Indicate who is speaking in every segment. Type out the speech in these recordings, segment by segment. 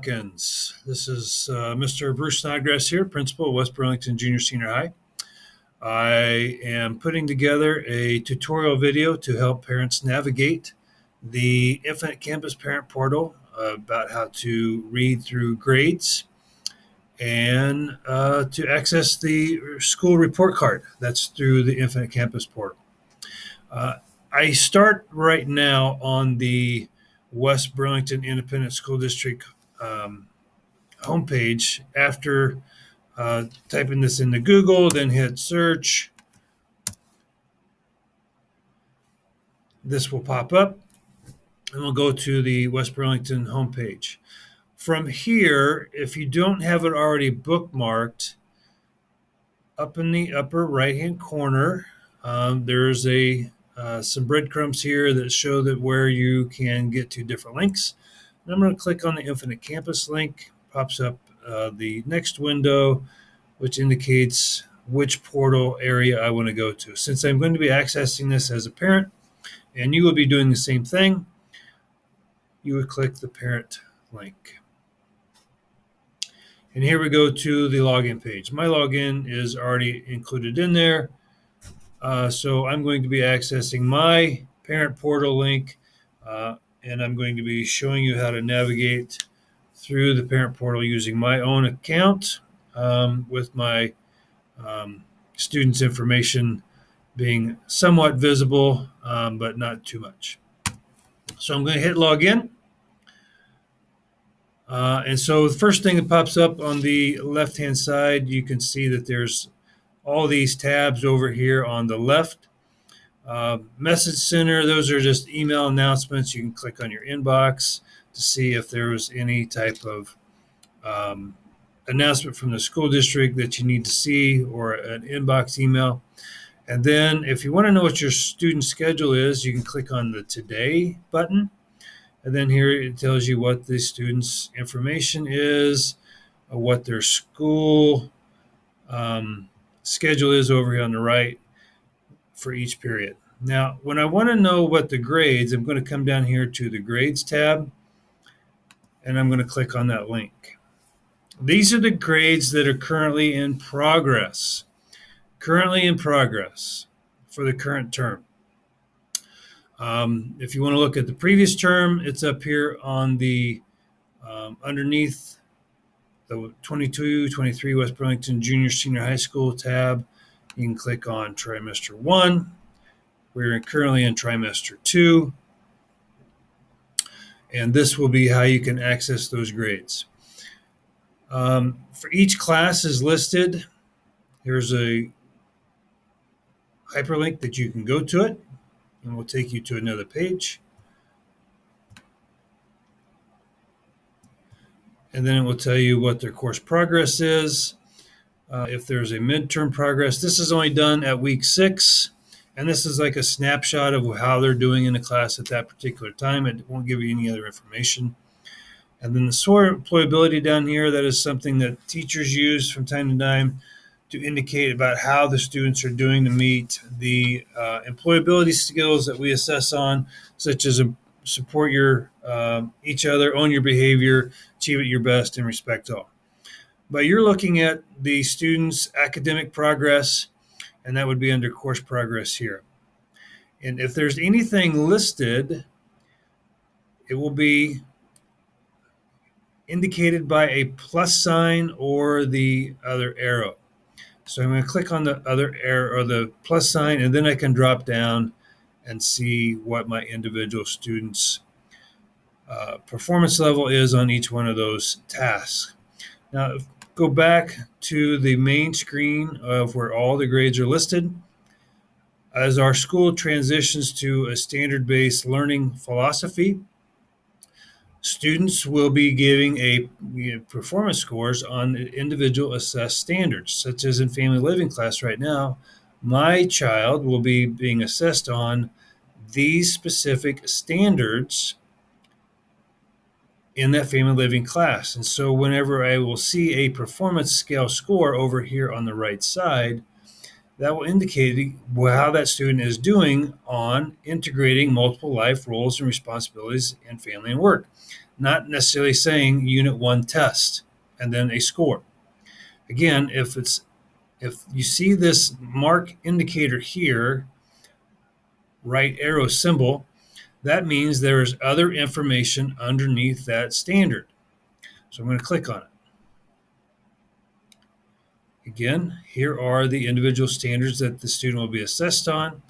Speaker 1: Hawkins. This is Mr. Bruce Snodgrass here, principal of West Burlington Junior Senior High. I am putting together a tutorial video to help parents navigate the Infinite Campus Parent Portal about how to read through grades and to access the school report card. That's through the Infinite Campus Portal. I start right now on the West Burlington Independent School District homepage after typing this into Google, then hit search. This will pop up and we'll go to the West Burlington homepage. From here, if you don't have it already bookmarked, up in the upper right-hand corner, there's some breadcrumbs here that show that where you can get to different links. And I'm going to click on the Infinite Campus link. Pops up the next window, which indicates which portal area I want to go to. Since I'm going to be accessing this as a parent, and you will be doing the same thing, you would click the parent link. And here we go to the login page. My login is already included in there. So I'm going to be accessing my parent portal link, and I'm going to be showing you how to navigate through the parent portal using my own account with my students' information being somewhat visible, but not too much. So I'm going to hit login. And so the first thing that pops up on the left-hand side, you can see that there's all these tabs over here on the left. Message Center, those are just email announcements. You can click on your inbox to see if there was any type of announcement from the school district that you need to see, or an inbox email. And then if you want to know what your student schedule is, you can click on the Today button. And then here it tells you what the student's information is, what their school schedule is over here on the right for each period. Now, when I want to know what the grades, I'm going to come down here to the Grades tab, and I'm going to click on that link. These are the grades that are currently in progress. Currently in progress for the current term. If you want to look at the previous term, it's up here on the underneath the 22-23 West Burlington Junior Senior High School tab. You can click on trimester 1. We're currently in trimester 2. And this will be how you can access those grades. For each class is listed. Here's a hyperlink that you can go to it, and we'll take you to another page. And then it will tell you what their course progress is. If there's a midterm progress, this is only done at week 6. And this is like a snapshot of how they're doing in the class at that particular time. It won't give you any other information. And then the SOAR employability down here, that is something that teachers use from time to time to indicate about how the students are doing to meet the employability skills that we assess on, such as support your each other, own your behavior, achieve at your best, and respect all. But you're looking at the students' academic progress, and that would be under course progress here. And if there's anything listed, it will be indicated by a plus sign or the other arrow. So I'm going to click on the other arrow or the plus sign, and then I can drop down and see what my individual students' performance level is on each one of those tasks. Now, go back to the main screen of where all the grades are listed. As our school transitions to a standard-based learning philosophy, students will be giving performance scores on individual assessed standards, such as in family living class right now. My child will be being assessed on these specific standards in that family living class. And so whenever I will see a performance scale score over here on the right side, that will indicate how that student is doing on integrating multiple life roles and responsibilities in family and work. not necessarily saying Unit 1 test and then a score. Again, if you see this mark indicator here, right arrow symbol, that means there is other information underneath that standard. So I'm going to click on it. Again, here are the individual standards that the student will be assessed on.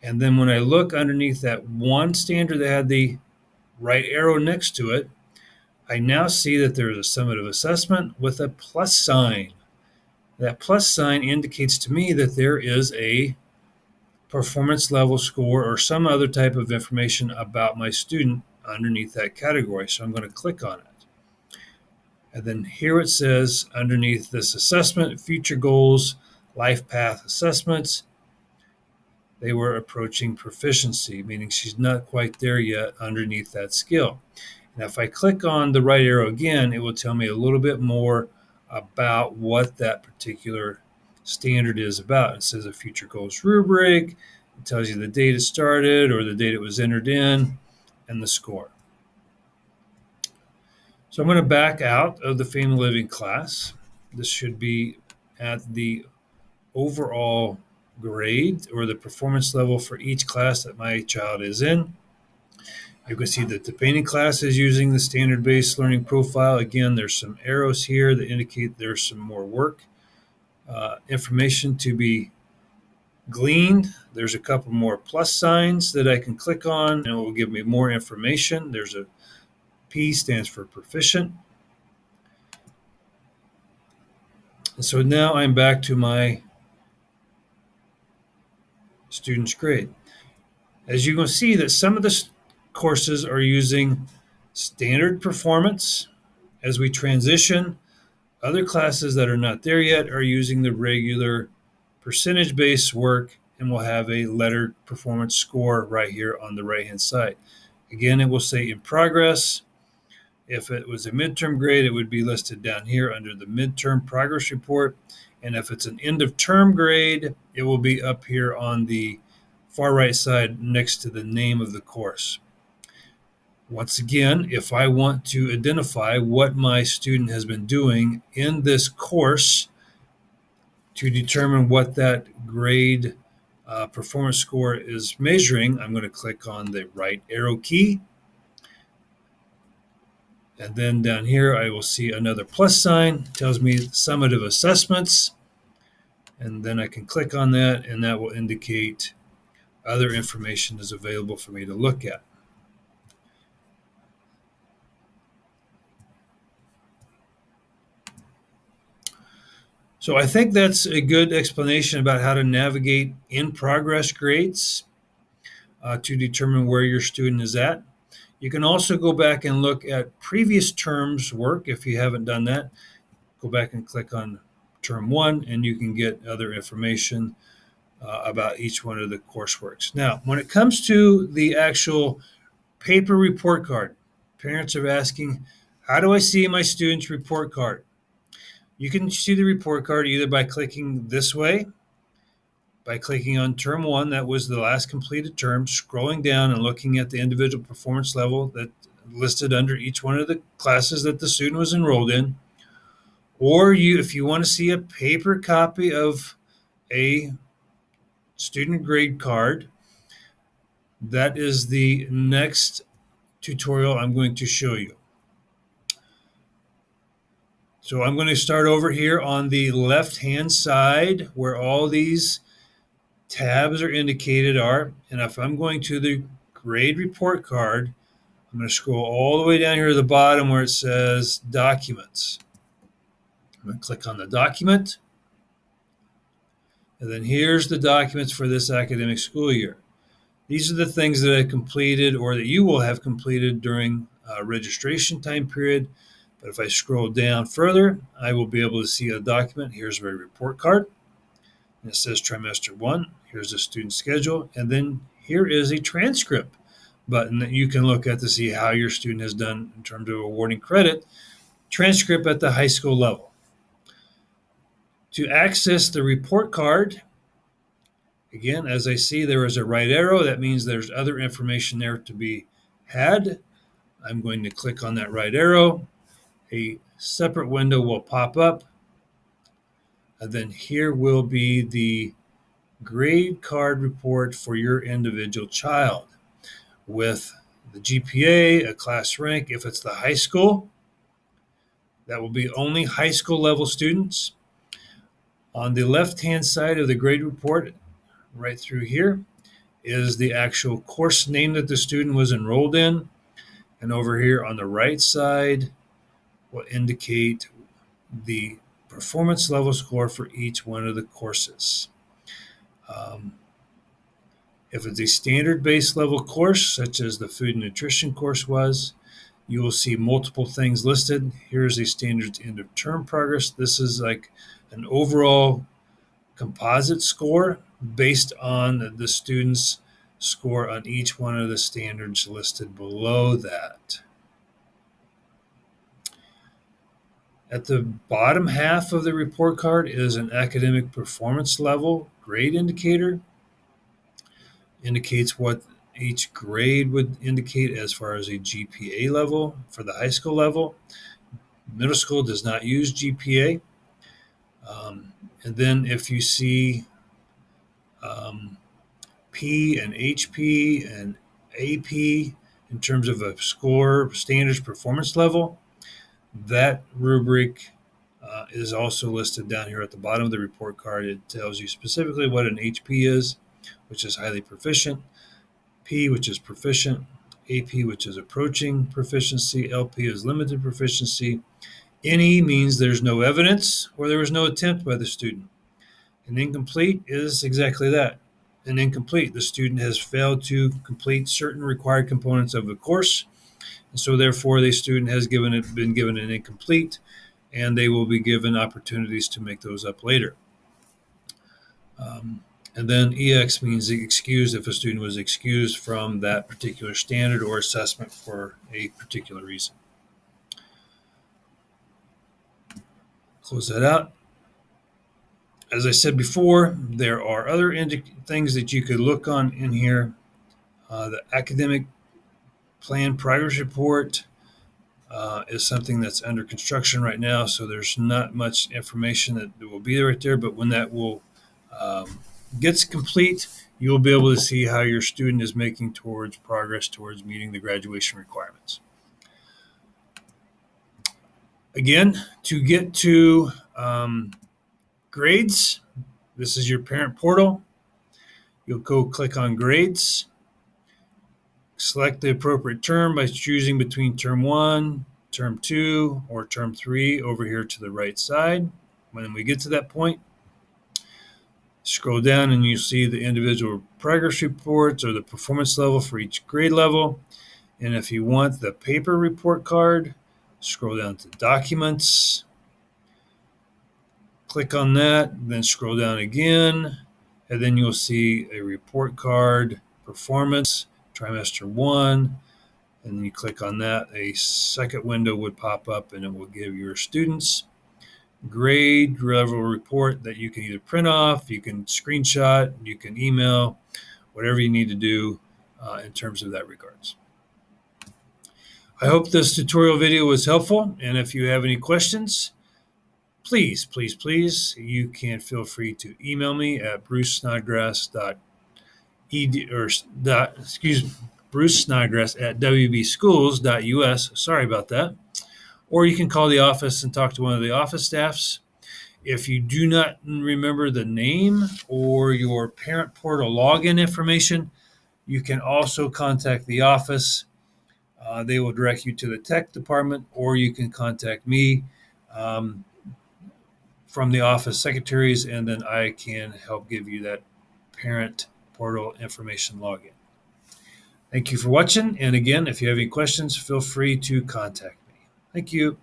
Speaker 1: And then when I look underneath that one standard that had the right arrow next to it, I now see that there is a summative assessment with a plus sign. That plus sign indicates to me that there is a performance level score or some other type of information about my student underneath that category. So I'm going to click on it. And then here it says underneath this assessment, future goals, life path assessments, they were approaching proficiency, meaning she's not quite there yet underneath that skill. And if I click on the right arrow again, it will tell me a little bit more about what that particular standard is about. It says a future goals rubric. It tells you the date it started or the date it was entered in and the score. So I'm going to back out of the family living class. This should be at the overall grade or the performance level for each class that my child is in. You can see that the painting class is using the standard-based learning profile. Again, there's some arrows here that indicate there's some more work, information to be gleaned. There's a couple more plus signs that I can click on and it will give me more information. There's a P stands for proficient. And so now I'm back to my student's grade. As you can see that some of the courses are using standard performance. As we transition, other classes that are not there yet are using the regular percentage-based work and will have a lettered performance score right here on the right-hand side. Again, it will say in progress. If it was a midterm grade, it would be listed down here under the midterm progress report. And if it's an end of term grade, it will be up here on the far right side next to the name of the course. Once again, if I want to identify what my student has been doing in this course to determine what that grade performance score is measuring, I'm going to click on the right arrow key. And then down here, I will see another plus sign, tells me summative assessments. And then I can click on that, and that will indicate other information is available for me to look at. So I think that's a good explanation about how to navigate in progress grades to determine where your student is at. You can also go back and look at previous terms work if you haven't done that. Go back and click on term 1 and you can get other information about each one of the courseworks. Now, when it comes to the actual paper report card, parents are asking, how do I see my student's report card? You can see the report card either by clicking this way, by clicking on term 1, that was the last completed term, scrolling down and looking at the individual performance level that listed under each one of the classes that the student was enrolled in. Or if you want to see a paper copy of a student grade card, that is the next tutorial I'm going to show you. So I'm going to start over here on the left-hand side where all these tabs are indicated are. And if I'm going to the grade report card, I'm going to scroll all the way down here to the bottom where it says documents. I'm going to click on the document. And then here's the documents for this academic school year. These are the things that I completed or that you will have completed during registration time period. But if I scroll down further, I will be able to see a document. Here's my report card. And it says trimester 1. Here's the student schedule. And then here is a transcript button that you can look at to see how your student has done in terms of awarding credit. Transcript at the high school level. To access the report card, again, as I see, there is a right arrow. That means there's other information there to be had. I'm going to click on that right arrow. A separate window will pop up. And then here will be the grade card report for your individual child with the GPA, a class rank. If it's the high school, that will be only high school level students. On the left-hand side of the grade report, right through here, is the actual course name that the student was enrolled in. And over here on the right side will indicate the performance level score for each one of the courses. If it's a standard base level course, such as the food and nutrition course was, you will see multiple things listed. Here's a standards end of term progress. This is like an overall composite score based on the student's score on each one of the standards listed below that. At the bottom half of the report card is an academic performance level grade indicator. Indicates what each grade would indicate as far as a GPA level for the high school level. Middle school does not use GPA. And then if you see P and HP and AP in terms of a score standards performance level, that rubric is also listed down here at the bottom of the report card. It tells you specifically what an HP is, which is highly proficient, P, which is proficient, AP, which is approaching proficiency, LP is limited proficiency. NE means there's no evidence or there was no attempt by the student. An incomplete is exactly that. An incomplete. The student has failed to complete certain required components of the course, and so therefore the student has been given an incomplete, and they will be given opportunities to make those up later. And then EX means excused if a student was excused from that particular standard or assessment for a particular reason. Close that out. As I said before, there are other things that you could look on in here. The academic plan progress report is something that's under construction right now, so there's not much information that will be right there, but when that will gets complete, you'll be able to see how your student is making progress towards meeting the graduation requirements. Again, to get to grades, this is your parent portal. You'll go click on grades, select the appropriate term by choosing between term 1, term 2, or term 3 over here to the right side. When we get to that point, scroll down and you see the individual progress reports or the performance level for each grade level. And if you want the paper report card, scroll down to documents, click on that, then scroll down again, and then you'll see a report card, performance, trimester 1, and then you click on that. A second window would pop up and it will give your students grade level report that you can either print off, you can screenshot, you can email, whatever you need to do in terms of that regards. I hope this tutorial video was helpful, and if you have any questions, please, you can feel free to email me at brucesnodgrass@wbschools.us. Sorry about that. Or you can call the office and talk to one of the office staffs. If you do not remember the name or your parent portal login information, you can also contact the office. They will direct you to the tech department, or you can contact me from the office secretaries, and then I can help give you that parent portal information login. Thank you for watching. And again, if you have any questions, feel free to contact me. Thank you.